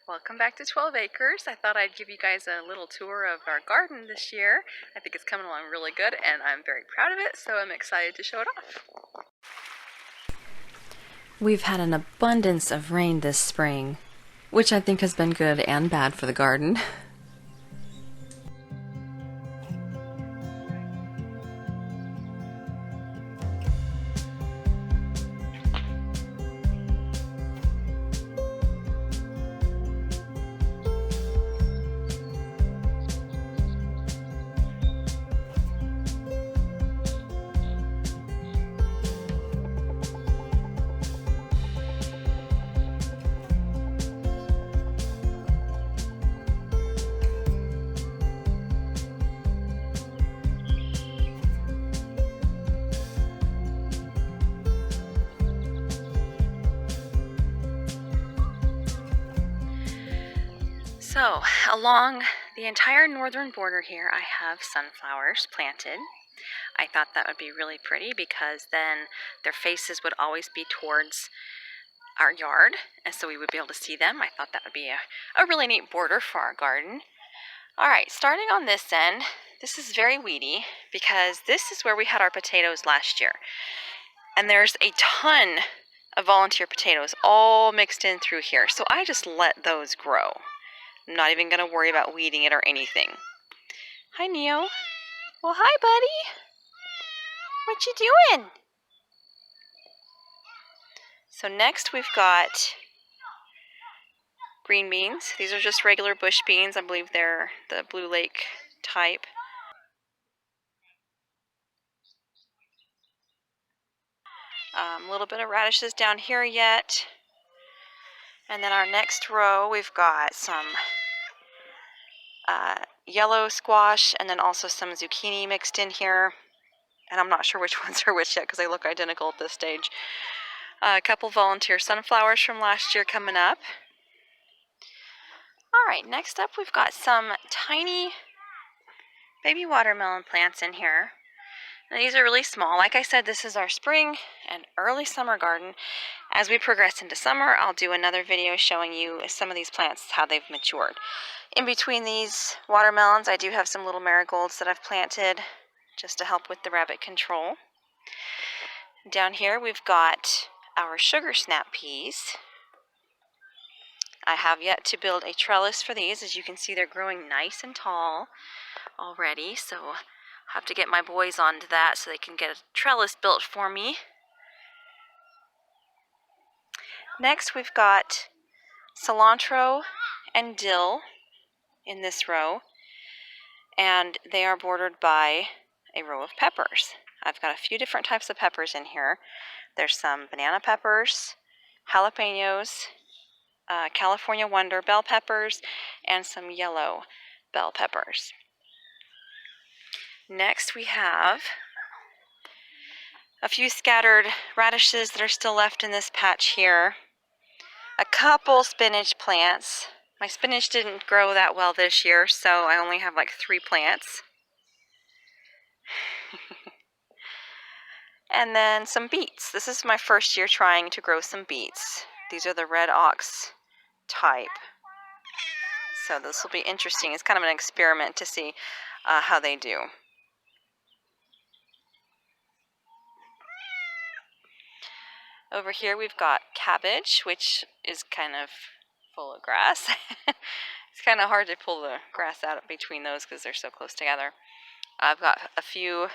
Welcome back to 12 Acres. I thought I'd give you guys a little tour of our garden this year. I think it's coming along really good and I'm very proud of it, so I'm excited to show it off. We've had an abundance of rain this spring, which I think has been good and bad for the garden. So, along the entire northern border here, I have sunflowers planted. I thought that would be really pretty because then their faces would always be towards our yard, and so we would be able to see them. I thought that would be a really neat border for our garden. Alright, starting on this end, this is very weedy because this is where we had our potatoes last year. And there's a ton of volunteer potatoes all mixed in through here, so I just let those grow. I'm not even going to worry about weeding it or anything. Hi, Neo. Well, hi, buddy. What you doing? So next we've got green beans. These are just regular bush beans. I believe they're the Blue Lake type. A little bit of radishes down here yet. And then our next row, we've got some yellow squash and then also some zucchini mixed in here. And I'm not sure which ones are which yet because they look identical at this stage. A couple volunteer sunflowers from last year coming up. Alright, next up we've got some tiny baby watermelon plants in here. And these are really small. Like I said, this is our spring and early summer garden. As we progress into summer, I'll do another video showing you some of these plants, how they've matured. In between these watermelons, I do have some little marigolds that I've planted just to help with the rabbit control. Down here we've got our sugar snap peas. I have yet to build a trellis for these. As you can see, they're growing nice and tall already, so I'll have to get my boys onto that so they can get a trellis built for me. Next we've got cilantro and dill in this row, and they are bordered by a row of peppers. I've got a few different types of peppers in here. There's some banana peppers, jalapenos, California Wonder bell peppers, and some yellow bell peppers. Next we have a few scattered radishes that are still left in this patch here. A couple spinach plants. My spinach didn't grow that well this year, so I only have like 3 plants. And then some beets. This is my first year trying to grow some beets. These are the red ox type. So this will be interesting. It's kind of an experiment to see how they do. Over here we've got cabbage, which is kind of full of grass. It's kind of hard to pull the grass out between those because they're so close together. I've got a few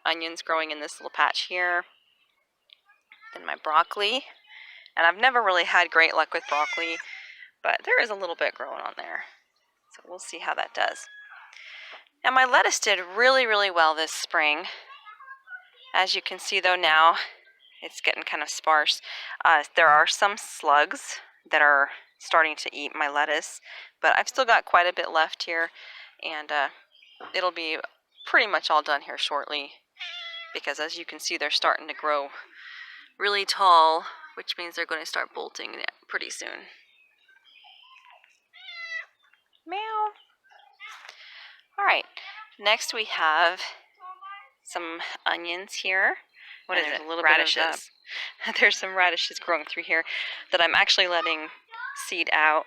onions growing in this little patch here. Then my broccoli. And I've never really had great luck with broccoli, but there is a little bit growing on there. So we'll see how that does. Now my lettuce did really, really well this spring. As you can see though now, it's getting kind of sparse. There are some slugs that are starting to eat my lettuce, but I've still got quite a bit left here, and it'll be pretty much all done here shortly, because as you can see, they're starting to grow really tall, which means they're going to start bolting pretty soon. Meow. Alright, next we have some onions here. What is it? Radishes. There's some radishes growing through here that I'm actually letting seed out.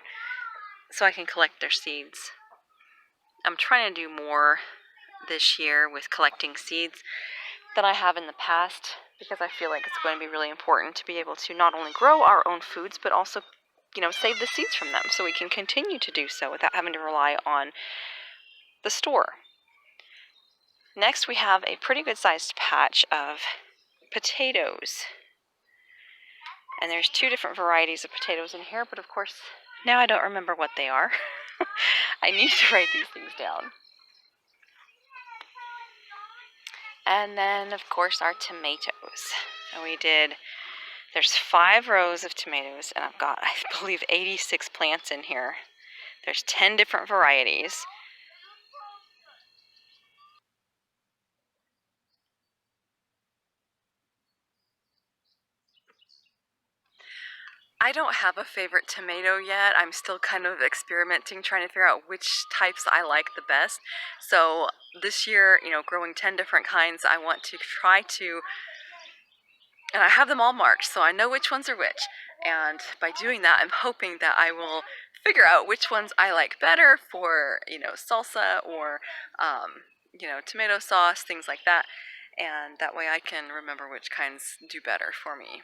so I can collect their seeds. I'm trying to do more this year with collecting seeds than I have in the past, because I feel like it's going to be really important to be able to not only grow our own foods, but also, save the seeds from them so we can continue to do so without having to rely on the store. Next, we have a pretty good sized patch of potatoes. And there's 2 different varieties of potatoes in here, but of course, now I don't remember what they are. I need to write these things down. And then, of course, our tomatoes. And there's 5 rows of tomatoes, and I've got, I believe, 86 plants in here. There's 10 different varieties. I don't have a favorite tomato yet. I'm still kind of experimenting, trying to figure out which types I like the best. So this year, growing 10 different kinds, I want to try to, and I have them all marked, so I know which ones are which. And by doing that, I'm hoping that I will figure out which ones I like better for, salsa or, tomato sauce, things like that. And that way I can remember which kinds do better for me.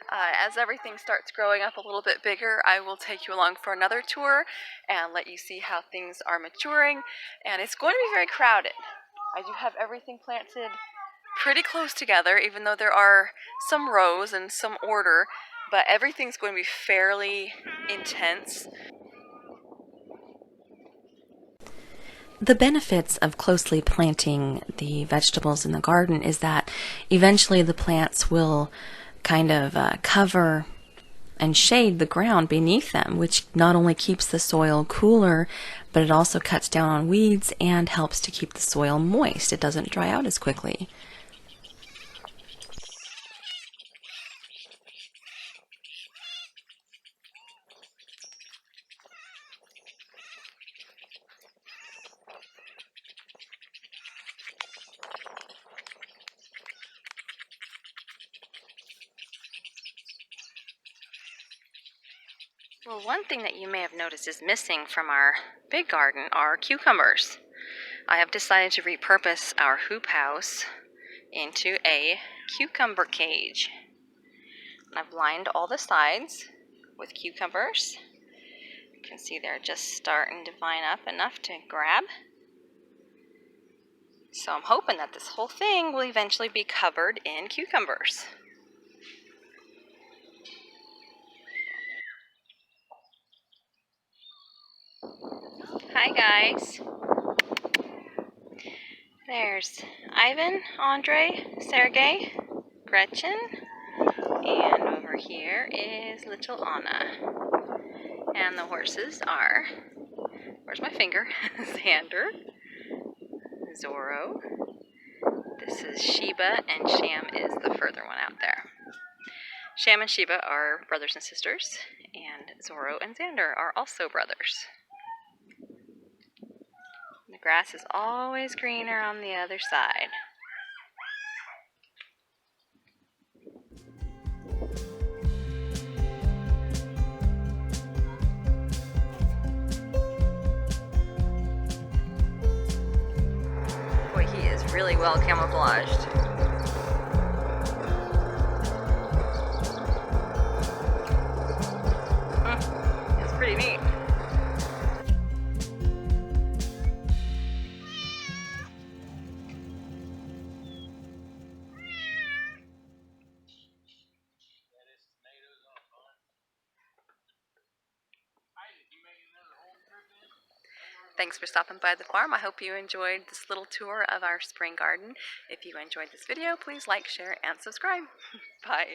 As everything starts growing up a little bit bigger, I will take you along for another tour and let you see how things are maturing. And it's going to be very crowded. I do have everything planted pretty close together, even though there are some rows and some order, but everything's going to be fairly intense. The benefits of closely planting the vegetables in the garden is that eventually the plants will kind of cover and shade the ground beneath them, which not only keeps the soil cooler, but it also cuts down on weeds and helps to keep the soil moist. It doesn't dry out as quickly. Well, one thing that you may have noticed is missing from our big garden are cucumbers. I have decided to repurpose our hoop house into a cucumber cage. And I've lined all the sides with cucumbers. You can see they're just starting to vine up enough to grab. So I'm hoping that this whole thing will eventually be covered in cucumbers. Hi guys. There's Ivan, Andre, Sergey, Gretchen, and over here is little Anna. And the horses are, where's my finger? Xander, Zorro. This is Sheba, and Sham is the further one out there. Sham and Sheba are brothers and sisters, and Zorro and Xander are also brothers. The grass is always greener on the other side. Boy, he is really well camouflaged. It's pretty neat. Thanks for stopping by the farm. I hope you enjoyed this little tour of our spring garden. If you enjoyed this video, please like, share, and subscribe. Bye.